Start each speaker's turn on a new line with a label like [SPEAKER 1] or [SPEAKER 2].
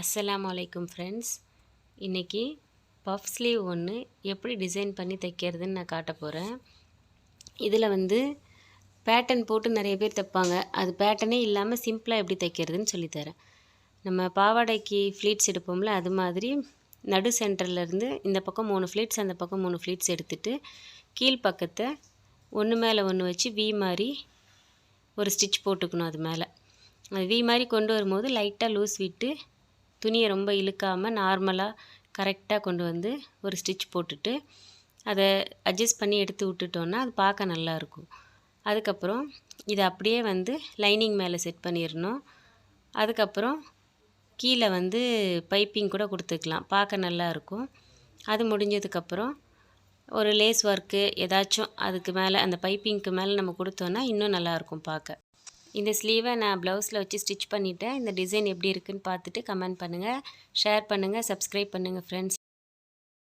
[SPEAKER 1] அஸ்ஸலாமு அலைக்கும் ஃப்ரெண்ட்ஸ். இன்றைக்கி பஃப் ஸ்லீவ் ஒன்று எப்படி டிசைன் பண்ணி தைக்கிறதுன்னு நான் காட்ட போகிறேன். இதில் பேட்டர்ன் போட்டு நிறைய பேர் தைப்பாங்க. அது பேட்டர்னே இல்லாமல் சிம்பிளாக எப்படி தைக்கிறதுன்னு சொல்லித்தரேன். நம்ம பாவாடைக்கு ஃப்ளீட்ஸ் எடுப்போம்ல, அது மாதிரி நடு சென்டர்லேருந்து இந்த பக்கம் 3 ஃப்ளீட்ஸ், அந்த பக்கம் 3 ஃப்ளீட்ஸ் எடுத்துகிட்டு கீழ்ப்பக்கத்தை ஒன்று மேலே ஒன்று வச்சு வி மாதிரி ஒரு ஸ்டிச் போட்டுக்கணும். அது மேலே அது வி மாதிரி கொண்டு வரும்போது லைட்டாக லூஸ் விட்டு துணியை ரொம்ப இழுக்காமல் நார்மலாக கரெக்டாக கொண்டு வந்து ஒரு ஸ்டிச் போட்டுட்டு அதை அட்ஜஸ்ட் பண்ணி எடுத்து விட்டுட்டோன்னா அது பார்க்க நல்லாயிருக்கும். அதுக்கப்புறம் இதை அப்படியே லைனிங் மேலே செட் பண்ணிடணும். அதுக்கப்புறம் கீழே பைப்பிங் கூட கொடுத்துக்கலாம், பார்க்க நல்லாயிருக்கும். அது முடிஞ்சதுக்கப்புறம் ஒரு லேஸ் ஒர்க்கு ஏதாச்சும் அதுக்கு மேலே, அந்த பைப்பிங்க்கு மேலே நம்ம கொடுத்தோன்னா இன்னும் நல்லாயிருக்கும் பார்க்க. இந்த ஸ்லீவை நான் ப்ளவுஸில் வச்சு ஸ்டிச் பண்ணிவிட்டேன். இந்த டிசைன் எப்படி இருக்குதுன்னு பார்த்துட்டு கமெண்ட் பண்ணுங்கள், ஷேர் பண்ணுங்கள், சப்ஸ்கிரைப் பண்ணுங்கள் ஃப்ரெண்ட்ஸ்.